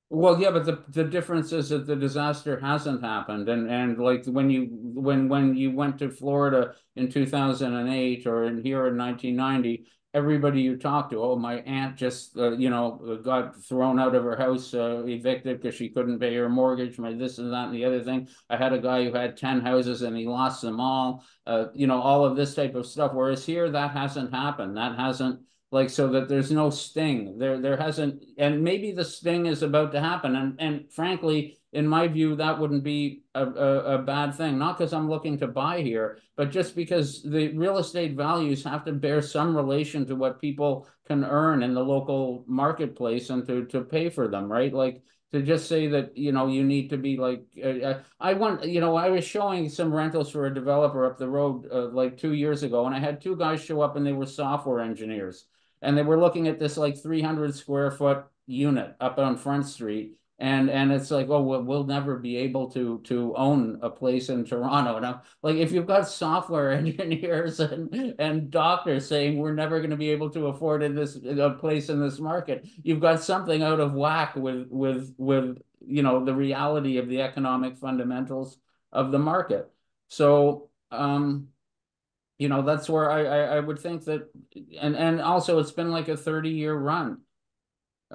Well, yeah, but the difference is that the disaster hasn't happened, and like when you went to Florida in 2008 or in here in 1990, everybody you talked to, oh, my aunt just got thrown out of her house, evicted because she couldn't pay her mortgage, my this and that and the other thing. I had a guy who had 10 houses and he lost them all. All of this type of stuff. Whereas here, that hasn't happened. That hasn't. Like, so that there's no sting there hasn't, and maybe the sting is about to happen, and frankly, in my view, that wouldn't be a bad thing, not because I'm looking to buy here, but just because the real estate values have to bear some relation to what people can earn in the local marketplace and to pay for them, right? Like, to just say that you need to be like I was showing some rentals for a developer up the road like 2 years ago, and I had two guys show up and they were software engineers, and they were looking at this like 300 square foot unit up on Front Street. And it's like, oh, we'll never be able to own a place in Toronto. Now, like, if you've got software engineers and doctors saying we're never going to be able to afford a place in this market, you've got something out of whack with the reality of the economic fundamentals of the market. So that's where I would think that, and also it's been like a 30-year run.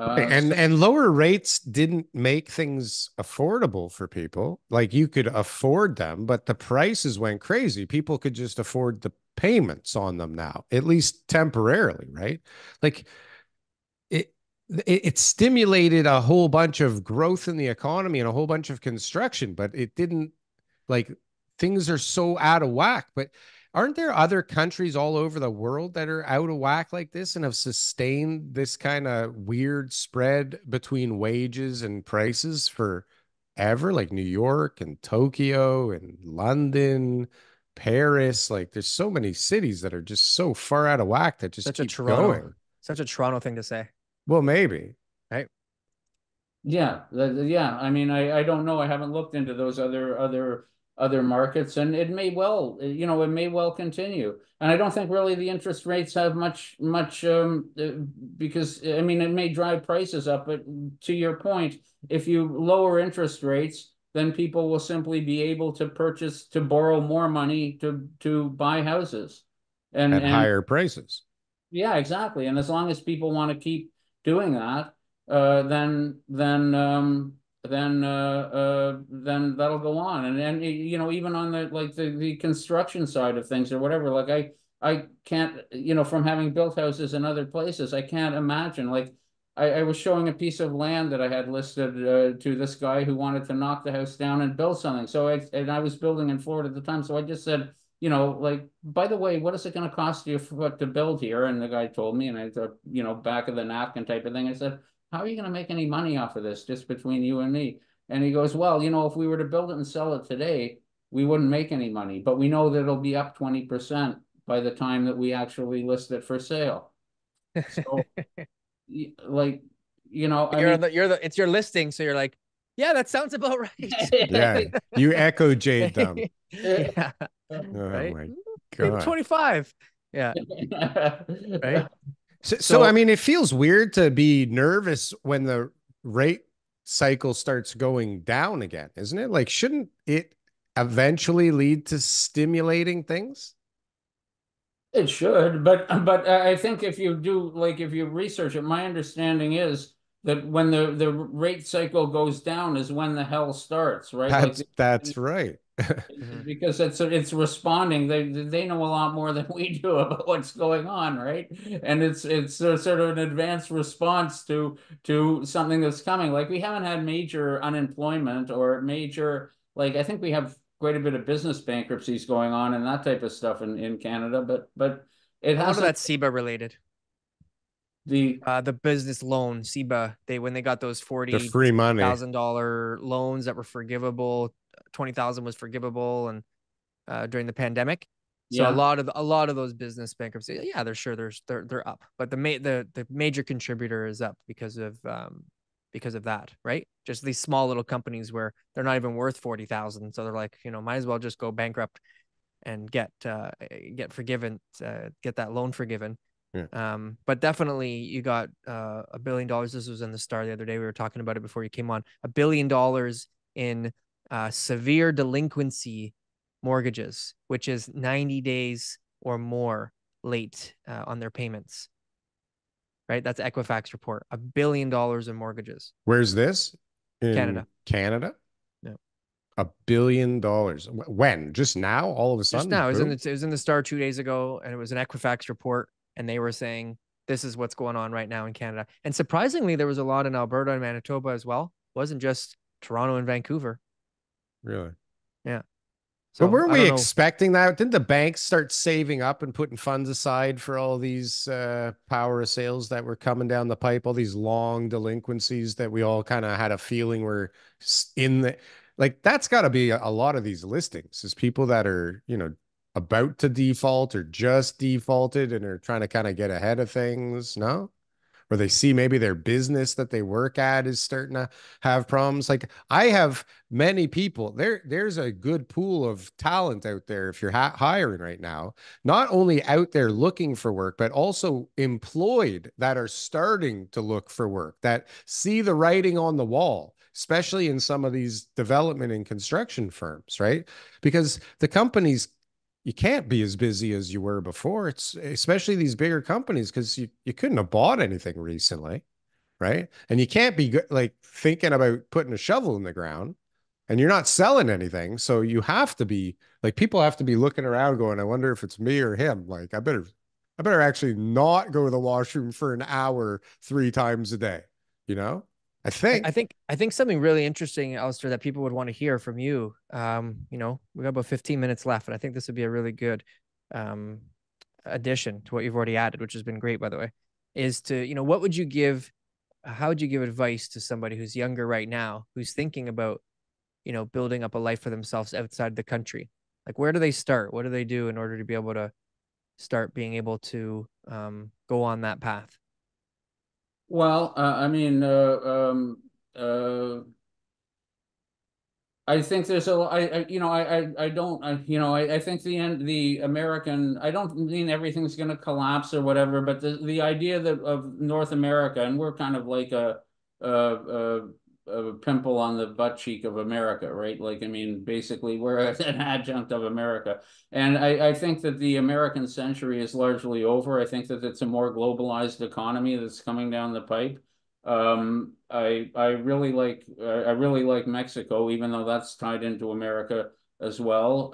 And lower rates didn't make things affordable for people. Like, you could afford them, but the prices went crazy. People could just afford the payments on them now, at least temporarily, right? Like, it stimulated a whole bunch of growth in the economy and a whole bunch of construction, but it didn't, like, things are so out of whack. But aren't there other countries all over the world that are out of whack like this and have sustained this kind of weird spread between wages and prices forever? Like New York and Tokyo and London, Paris. Like, there's so many cities that are just so far out of whack that just keep going. Such a Toronto thing to say. Well, maybe. Right. Yeah, yeah. I mean, I don't know. I haven't looked into those other markets, and it may well, it may well continue. And I don't think really the interest rates have much because I mean, it may drive prices up. But to your point, if you lower interest rates, then people will simply be able to borrow more money to buy houses, At higher prices. yeah, exactly. And as long as people want to keep doing that, then that'll go on. And even on the construction side of things or whatever, like I can't, from having built houses in other places, I can't imagine. Like, I was showing a piece of land that I had listed to this guy who wanted to knock the house down and build something. So I was building in Florida at the time. So I just said, like, by the way, what is it going to cost you to build here? And the guy told me, and I thought, back of the napkin type of thing. I said, how are you going to make any money off of this, just between you and me? And he goes, well, if we were to build it and sell it today, we wouldn't make any money, but we know that it'll be up 20% by the time that we actually list it for sale. So, like, you know, I You're mean, the it's your listing, so you're like, yeah, that sounds about right. Yeah, you echo Jade them. Yeah, Oh right. my Maybe God. 25. Yeah, right. So I So mean, it feels weird to be nervous when the rate cycle starts going down again, isn't it? Like, shouldn't it eventually lead to stimulating things? It should, but I think if you do, like, if you research it, my understanding is that when the rate cycle goes down is when the hell starts, right? Like, That's right. mhm. because it's responding. They know a lot more than we do about what's going on, right? And it's a sort of an advanced response to something that's coming. Like, we haven't had major unemployment or major, like, I think we have quite a bit of business bankruptcies going on and that type of stuff in Canada, but it A lot of hasn't that's SEBA related. the The business loan, SEBA, when they got those The forty free money. thousand dollar loans that were forgivable, 20,000 was forgivable, and during the pandemic. So yeah. a lot of those business bankruptcies, yeah, they're up, but the major contributor is up because of that, right? Just these small little companies where they're not even worth 40,000, so they're like, might as well just go bankrupt and get forgiven, get that loan forgiven. Yeah. But definitely you got $1 billion. This was in the Star the other day. We were talking about it before you came on. $1 billion in severe delinquency mortgages, which is 90 days or more late on their payments. Right? That's Equifax report. $1 billion in mortgages. Where's this? In Canada. Canada? Yeah. $1 billion. When? Just now? All of a Just sudden? now, Boom. it was in the Star 2 days ago, and it was an Equifax report, and they were saying this is what's going on right now in Canada. And surprisingly, there was a lot in Alberta and Manitoba as well. It wasn't just Toronto and Vancouver. Really? Yeah. But So weren't I we don't know. expecting that? Didn't the banks start saving up and putting funds aside for all these power of sales that were coming down the pipe, all these long delinquencies that we all kind of had a feeling were in the, like, that's got to be a lot of these listings is people that are, about to default or just defaulted and are trying to kind of get ahead of things. No? Or they see maybe their business that they work at is starting to have problems. Like, I have many people there's a good pool of talent out there if you're hiring right now, not only out there looking for work, but also employed that are starting to look for work, that see the writing on the wall, especially in some of these development and construction firms, right? Because the companies, you can't be as busy as you were before. It's especially these bigger companies because you couldn't have bought anything recently, right? And you can't be like thinking about putting a shovel in the ground and you're not selling anything. So you have to be like, people have to be looking around going, I wonder if it's me or him. Like, I better actually not go to the washroom for an hour 3 times a day, you know? I think. I think something really interesting, Alistair, that people would want to hear from you. We got about 15 minutes left, and I think this would be a really good um addition to what you've already added, which has been great, by the way, is to, what would you give, how would you give advice to somebody who's younger right now, who's thinking about, building up a life for themselves outside the country? Like, where do they start? What do they do in order to be able to start being able to go on that path? Well, I mean, I think there's I don't, I think the American, I don't mean everything's going to collapse or whatever, but the idea that of North America, and we're kind of like a pimple on the butt cheek of America, right? Like, I mean, basically we're an adjunct of America. And I think that the American century is largely over. I think that it's a more globalized economy that's coming down the pipe. I really like Mexico, even though that's tied into America as well.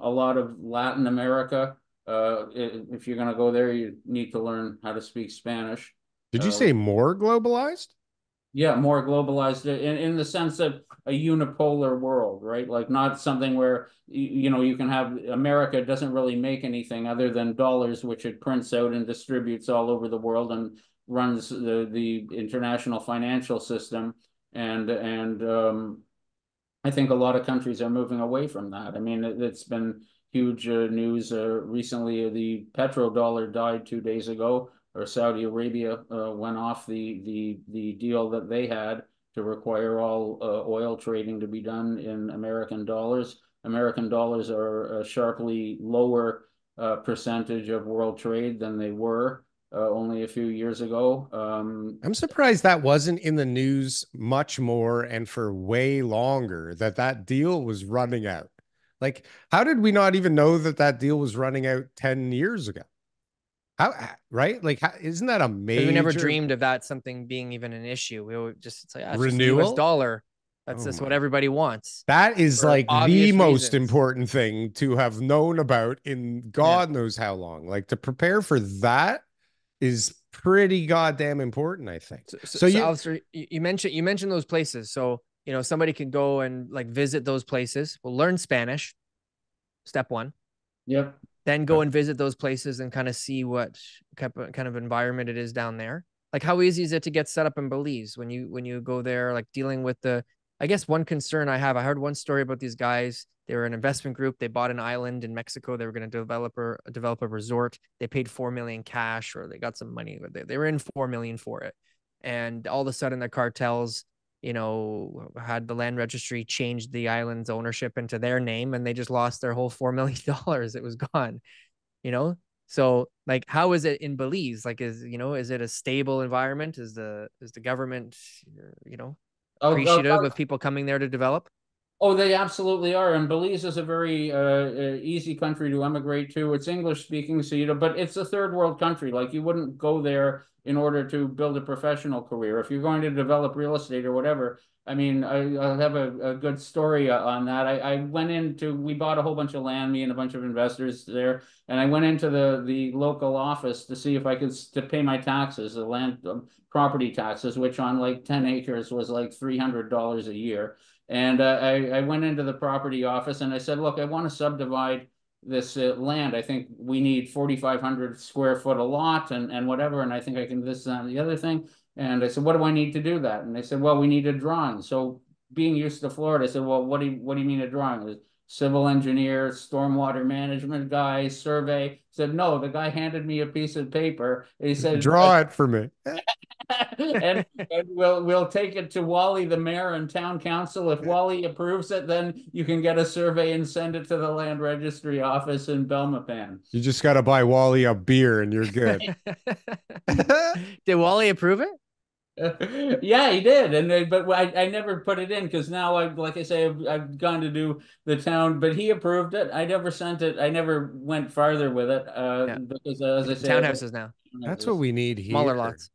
A lot of Latin America. If you're going to go there, you need to learn how to speak Spanish. Did you Uh, say more globalized? yeah, more globalized in the sense of a unipolar world, right? Like, not something where you can have America doesn't really make anything other than dollars, which it prints out and distributes all over the world and runs the international financial system. And I think a lot of countries are moving away from that. I mean, it's been huge news recently. The petrodollar died 2 days ago. or Saudi Arabia went off the deal that they had to require all oil trading to be done in American dollars. American dollars are a sharply lower percentage of world trade than they were only a few years ago. I'm surprised that wasn't in the news much more and for way longer, that deal was running out. Like, how did we not even know that deal was running out 10 years ago? How, right? Like, isn't that a Because we never major dreamed of that something being even an issue. We would just say, it's just the US renewal? dollar. That's Oh just my. what everybody wants. That is for like the obvious most reasons. important thing to have known about in God knows how long. Like, to prepare for that is pretty goddamn important, I think. So Allistair, you mentioned those places. So, you know, somebody can go and like visit those places. We'll learn Spanish. Step one. Yep. Then go and visit those places and kind of see what kind of environment it is down there. Like, how easy is it to get set up in Belize when you go there, like dealing with I guess one concern I have, I heard one story about these guys. They were an investment group. They bought an island in Mexico. They were going to develop a resort. They paid $4 million cash, or they got some money. They were in $4 million for it. And all of a sudden the cartels, you know, had the land registry change the island's ownership into their name, and they just lost their whole $4 million. It was gone, you know? So like, how is it in Belize? Like, is it a stable environment? Is the government, you know, appreciative of people coming there to develop? Oh, they absolutely are. And Belize is a very easy country to emigrate to. It's English speaking, so but it's a third world country. Like, you wouldn't go there in order to build a professional career. If you're going to develop real estate or whatever, I mean, I'll have a good story on that. We bought a whole bunch of land, me and a bunch of investors there, and I went into the local office to see if I could to pay my taxes, the land property taxes, which on like 10 acres was like $300 a year. And I went into the property office and I said, look, I want to subdivide this land. I think we need 4,500 square foot a lot and whatever. And I think I can this, that, and the other thing. And I said, what do I need to do that? And they said, well, we need a drawing. So being used to Florida, I said, well, what do you mean a drawing? Civil engineer, stormwater management guy, survey. Said, no, the guy handed me a piece of paper. He said, draw it for me. and we'll take it to Wally, the mayor, and town council. If Wally approves it, then you can get a survey and send it to the land registry office in Belmopan. You just got to buy Wally a beer and you're good. Did Wally approve it? Yeah, he did, but I never put it in because now like I say, I've gone to do the town, but he approved it. I never sent it. I never went farther with it because as I say, townhouses now. That's what we need here. Smaller lots.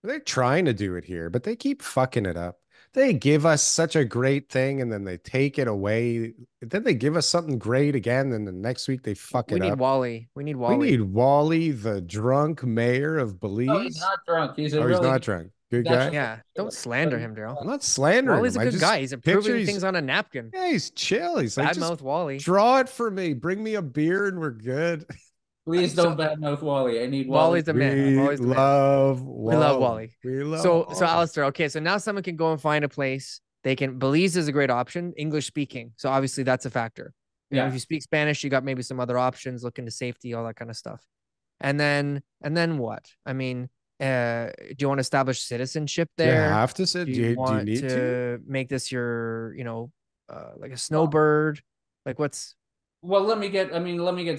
They're trying to do it here, but they keep fucking it up. They give us such a great thing and then they take it away. Then they give us something great again, and the next week they fuck it up. We need Wally. We need Wally, the drunk mayor of Belize. No, he's not drunk. He's not drunk. Good guy. Yeah, don't slander him, Daryl. I'm not slandering Wally's him. a good guy. He's approving things on a napkin. Yeah, he's chill. He's like, badmouth Wally. Draw it for me. Bring me a beer and we're good. Please don't badmouth Wally. I need Wally. Wally's the man. We love Wally. So Allistair, okay, so now someone can go and find a place. Belize is a great option, English speaking. So obviously that's a factor. You know, if you speak Spanish, you got maybe some other options, look into safety, all that kind of stuff. And then what? I mean, do you want to establish citizenship there? You have to say, do you need to make this your, like a snowbird? Like what's... Well, let me get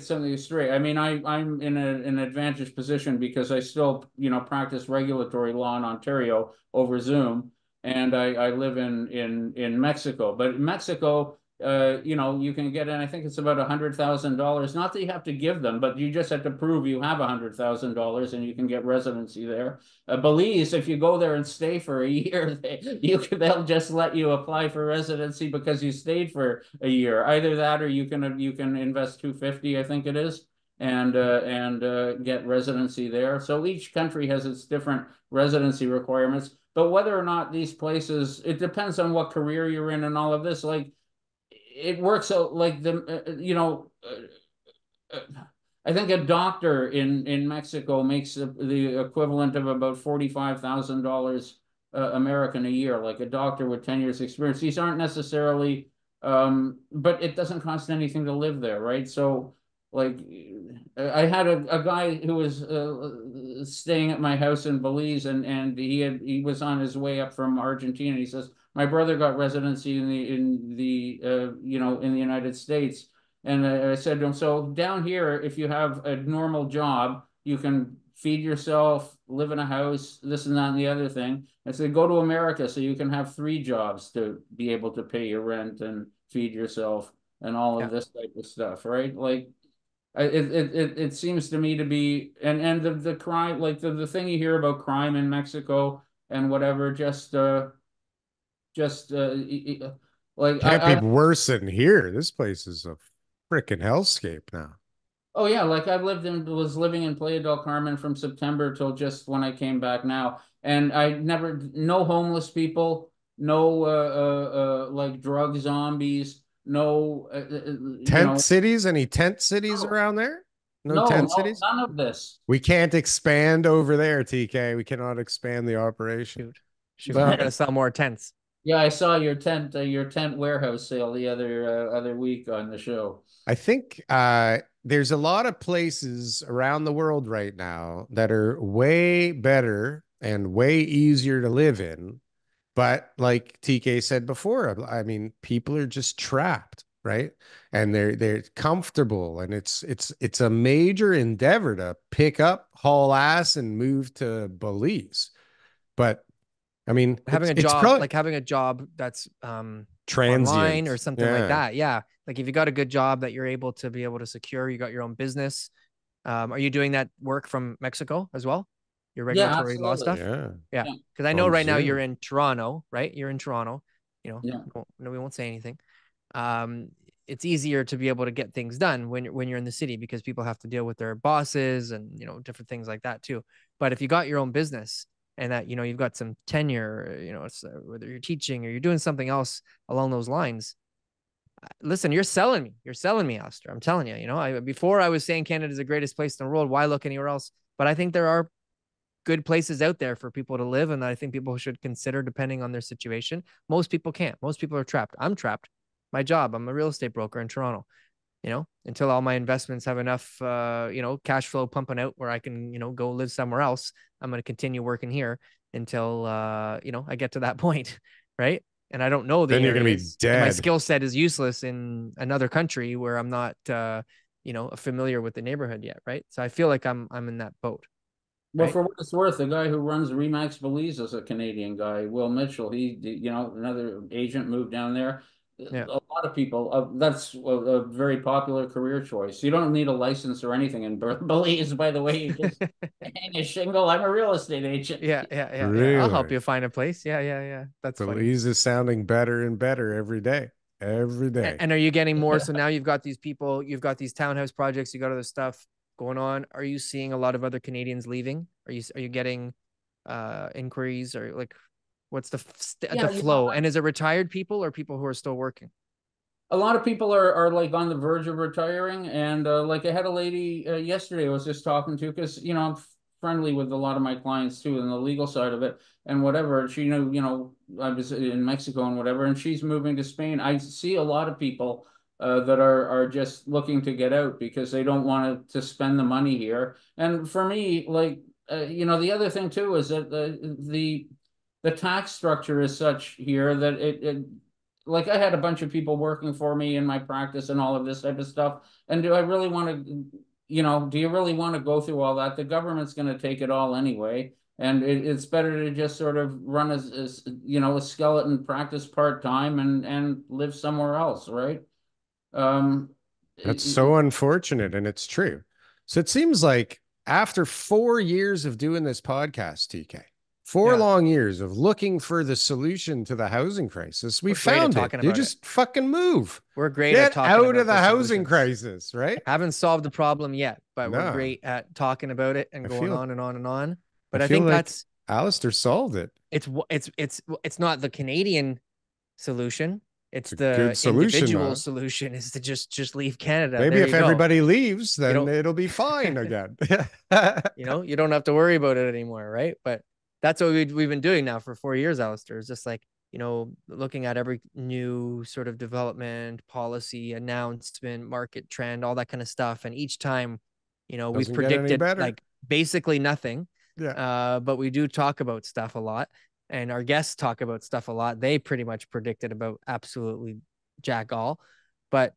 something straight. I mean, I'm in an advantaged position because I still, practice regulatory law in Ontario over Zoom, and I live in Mexico. But in Mexico, you can get in, I think it's about $100,000. Not that you have to give them, but you just have to prove you have $100,000 and you can get residency there. Belize, if you go there and stay for a year, they'll just let you apply for residency because you stayed for a year. Either that, or you can invest $250, I think it is, and get residency there. So each country has its different residency requirements. But whether or not these places, it depends on what career you're in and all of this. Like, it works out like I think a doctor in Mexico makes the equivalent of about $45,000 American a year, like a doctor with 10 years experience. These aren't necessarily, but it doesn't cost anything to live there, right? So like I had a guy who was staying at my house in Belize, and he was on his way up from Argentina. He says, my brother got residency in the in the United States. And I said to him, so down here, if you have a normal job, you can feed yourself, live in a house, this and that and the other thing. I said, go to America so you can have 3 jobs to be able to pay your rent and feed yourself and all of this type of stuff, right? Like, it seems to me to be, and the crime, like the thing you hear about crime in Mexico and whatever, like Can't be worse than here. This place is a freaking hellscape now. Oh yeah, like I was living in Playa del Carmen from September till just when I came back now, and no homeless people, no like drug zombies, no tent cities. Any tent cities around there? No tent cities. None of this. We can't expand over there, TK. We cannot expand the operation. Shoot, we're gonna sell more tents. Yeah, I saw your tent warehouse sale the other week on the show. I think there's a lot of places around the world right now that are way better and way easier to live in. But like TK said before, I mean, people are just trapped, right? And they're comfortable, and it's a major endeavor to pick up, haul ass, and move to Belize. But I mean, having a job, like having a job that's transient online or something like that. Yeah. Like if you got a good job that you're able to secure, you got your own business. Are you doing that work from Mexico as well? Your regulatory law stuff? Yeah. Because I know right now you're in Toronto, right? You're in Toronto, no, we won't say anything. It's easier to be able to get things done when you're in the city because people have to deal with their bosses and, different things like that too. But if you got your own business, and that, you've got some tenure, it's, whether you're teaching or you're doing something else along those lines. Listen, you're selling me, Allistair. I'm telling you, before I was saying Canada's the greatest place in the world. Why look anywhere else? But I think there are good places out there for people to live. And I think people should consider depending on their situation. Most people can't. Most people are trapped. I'm trapped. My job, I'm a real estate broker in Toronto. Until all my investments have enough, cash flow pumping out where I can, go live somewhere else, I'm going to continue working here until, I get to that point. Right. And I don't know the then you're going to be dead. My skill set is useless in another country where I'm not, familiar with the neighborhood yet. Right. So I feel like I'm in that boat. Well, for what it's worth, the guy who runs Remax Belize is a Canadian guy, Will Mitchell. He, another agent moved down there. Yeah. A lot of people, that's a very popular career choice. You don't need a license or anything in Belize, by the way. You just hang a shingle. I'm a real estate agent. Yeah. Really? I'll help you find a place. Yeah. That's Belize funny. Is sounding better and better every day. And are you getting more? So now you've got these people, you've got these townhouse projects, you got other stuff going on. Are you seeing a lot of other Canadians leaving? Are you getting inquiries or like? What's the flow? And is it retired people or people who are still working? A lot of people are like on the verge of retiring. And like I had a lady yesterday I was just talking to, because, I'm friendly with a lot of my clients too, in the legal side of it and whatever. She knew, I was in Mexico and whatever, and she's moving to Spain. I see a lot of people that are just looking to get out because they don't want to spend the money here. And for me, like, the other thing too is that the tax structure is such here that it like I had a bunch of people working for me in my practice and all of this type of stuff. And do I really want to, do you really want to go through all that? The government's going to take it all anyway. And it's better to just sort of run as a skeleton practice part-time and live somewhere else, right? That's so unfortunate, and it's true. So it seems like after 4 years of doing this podcast, TK, 4 long years of looking for the solution to the housing crisis, we found it. You just fucking move. We're great at talking out of the housing crisis, right? Haven't solved the problem yet, but we're great at talking about it and going on and on and on. But I think that's Allistair solved it. It's not the Canadian solution. It's the individual solution is to just leave Canada. Maybe if everybody leaves, then it'll be fine again. You don't have to worry about it anymore, right? But that's what we've been doing now for 4 years, Allistair. It's just like, looking at every new sort of development, policy, announcement, market trend, all that kind of stuff. And each time, we've predicted like basically nothing. Yeah. But we do talk about stuff a lot, and our guests talk about stuff a lot. They pretty much predicted about absolutely jack all, but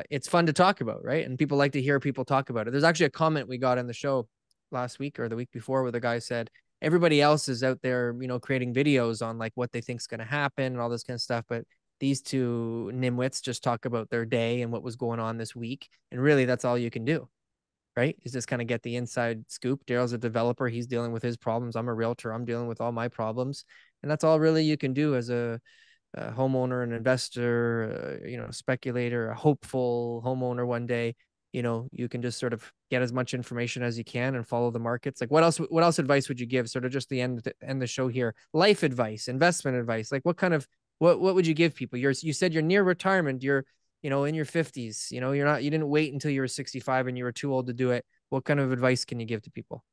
it's fun to talk about, right? And people like to hear people talk about it. There's actually a comment we got in the show last week or the week before where the guy said everybody else is out there, creating videos on like what they think is going to happen and all this kind of stuff, but these two nimwits just talk about their day and what was going on this week, and really that's all you can do, right? Is just kind of get the inside scoop. Darryl's a developer. He's dealing with his problems. I'm a realtor. I'm dealing with all my problems. And that's all really you can do as a homeowner, an investor, speculator, a hopeful homeowner one day. You can just sort of get as much information as you can and follow the markets. Like what else advice would you give? Sort of just the end the show here. Life advice, investment advice. Like what would you give people? You said you're near retirement. You're in your 50s, you didn't wait until you were 65 and you were too old to do it. What kind of advice can you give to people?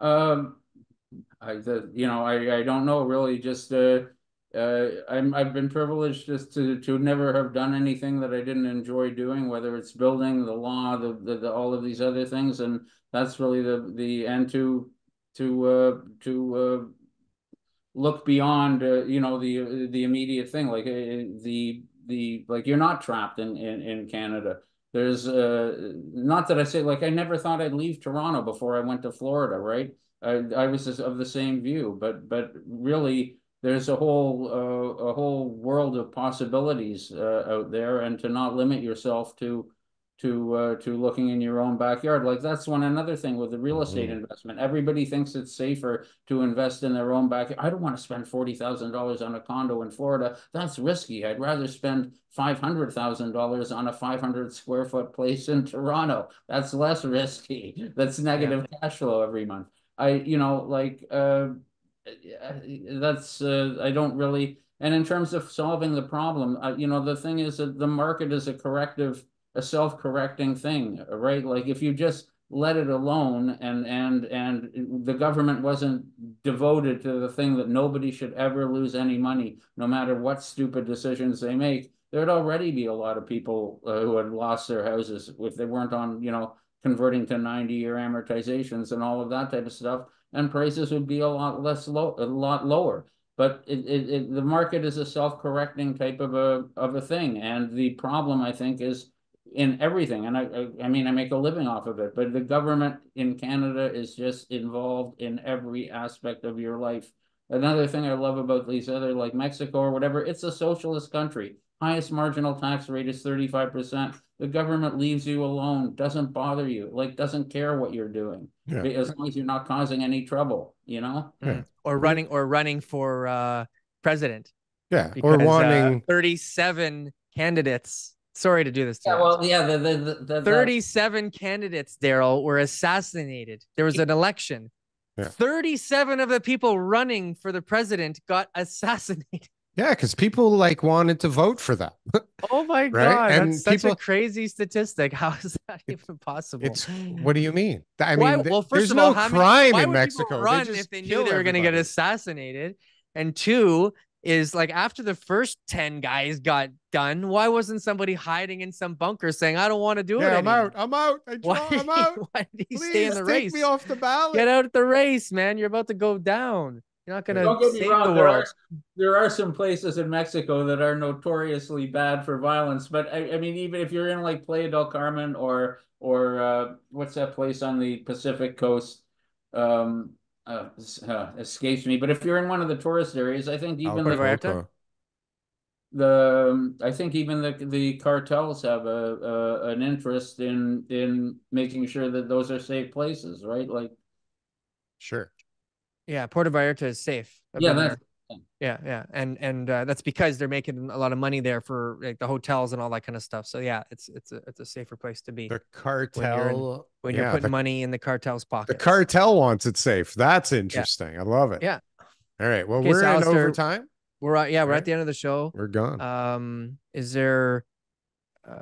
I don't know really. Just I've been privileged just to never have done anything that I didn't enjoy doing, whether it's building, the law, the all of these other things, and that's really the and to look beyond the immediate thing, like the like you're not trapped in Canada. There's not that I say, like, I never thought I'd leave Toronto before I went to Florida, right? I was just of the same view, but really there's a whole world of possibilities out there, and to not limit yourself to looking in your own backyard. Like that's another thing with the real estate investment. Everybody thinks it's safer to invest in their own backyard. I don't want to spend $40,000 on a condo in Florida. That's risky. I'd rather spend $500,000 on a 500 square foot place in Toronto. That's less risky. That's negative cash flow every month. That's I don't really. And in terms of solving the problem, the thing is that the market is a self-correcting thing, right? Like if you just let it alone and the government wasn't devoted to the thing that nobody should ever lose any money, no matter what stupid decisions they make, there'd already be a lot of people who had lost their houses if they weren't on, converting to 90-year amortizations and all of that type of stuff, and prices would be a lot lower. But the market is a self-correcting type of a thing, and the problem I think is in everything. And I mean, I make a living off of it, but the government in Canada is just involved in every aspect of your life. Another thing I love about these other, like Mexico or whatever, it's a socialist country. Highest marginal tax rate is 35%. The government leaves you alone, doesn't bother you, like doesn't care what you're doing, as long as you're not causing any trouble, Or running for president. Yeah, because, or wanting 37 candidates. Sorry to do this to you. Well, yeah, the 37 candidates, Darryl, were assassinated. There was an election. 37 of the people running for the president got assassinated. Yeah, because people wanted to vote for them. Oh my God, that's such a crazy statistic. How is that even possible? What do you mean? I mean, well, first there's of all, no crime in Mexico. Run if they knew they were going to get assassinated. And two is, like, after the first 10 guys got done, why wasn't somebody hiding in some bunker saying, I don't want to do it anymore? I'm out. I'm out. Why did he Please stay in the race? Take me off the ballot. Get out of the race, man. You're about to go down. You're not going to save the world. There are some places in Mexico that are notoriously bad for violence. But I mean, even if you're in like Playa del Carmen or what's that place on the Pacific coast? Escapes me. But if you're in one of the tourist areas, I think even the cartels have an interest in making sure that those are safe places, right? Like, sure. Yeah, Puerto Vallarta is safe. Yeah, and that's because they're making a lot of money there for like the hotels and all that kind of stuff. So yeah, it's a safer place to be. The cartel when you're putting money in the cartel's pocket. The cartel wants it safe. That's interesting. I love it. Yeah. All right. Well, we're in overtime. We're at the end of the show. We're gone. Is there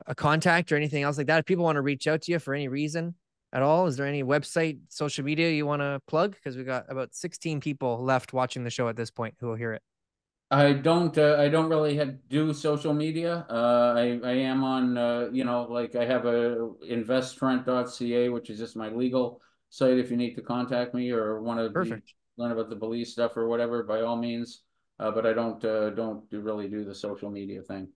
a contact or anything else like that? If people want to reach out to you for any reason at all, is there any website, social media you want to plug? Because we got about 16 people left watching the show at this point who will hear it. I don't really do social media. I am on, like I have a investtrent.ca, which is just my legal site if you need to contact me or want to learn about the Belize stuff or whatever, by all means. But I don't really do the social media thing.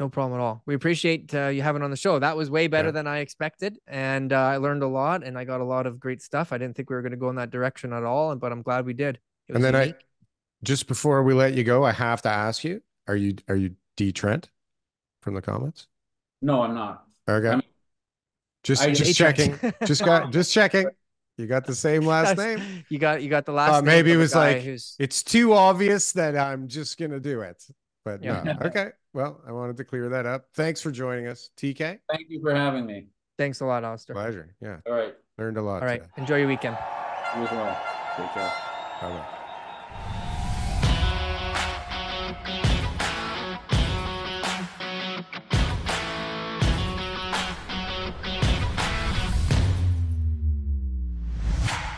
No problem at all. We appreciate you having on the show. That was way better than I expected. And I learned a lot and I got a lot of great stuff. I didn't think we were going to go in that direction at all, but I'm glad we did. And then just before we let you go, I have to ask you, are you D Trent from the comments? No, I'm not. Okay. I mean, just checking. just checking. You got the same last name. You got the last name. Maybe it was like, it's too obvious that I'm just going to do it. But no. Okay. Well, I wanted to clear that up. Thanks for joining us, TK. Thank you for having me. Thanks a lot, Allistair. Pleasure. Yeah. All right. Learned a lot. All right. Enjoy your weekend. You as well. Take care. Bye-bye.